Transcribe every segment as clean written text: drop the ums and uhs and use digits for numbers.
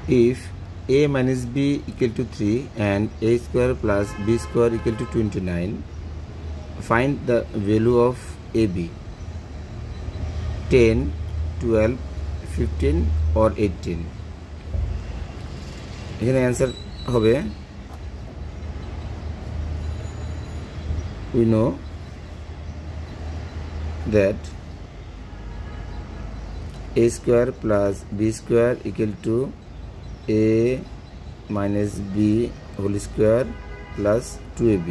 if a minus b equal to 3 and a square plus b square equal to 29, find the value of ab 10, 12, 15 or 18. এখানে answer হবে we know that a square plus b square equal to a minus b whole square plus 2ab.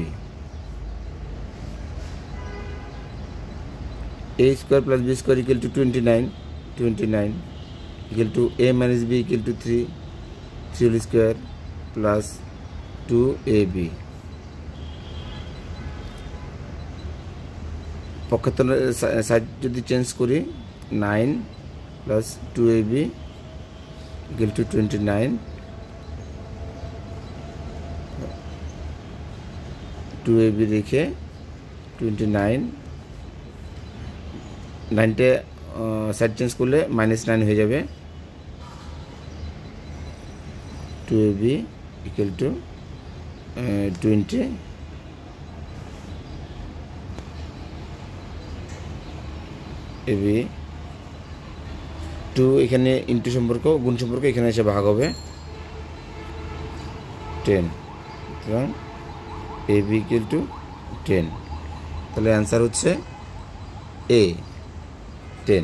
A square plus b square equal to 29 equal to a minus b equal to 3 whole square plus 2ab. পক্ষান্তরের side যদি change করি 9 plus 2ab equal to 29, 2ab রেখে 29, 9টে side change করলে -9 হয়ে যাবে, 2ab equal to 20, ab 2 এখানে into সম্পর্ক গুণ সম্পর্ক এখানে এসে ভাগ হবে 10, সুতরাং ab equal to 10. তাহলে অ্যান্সার হচ্ছে a 10.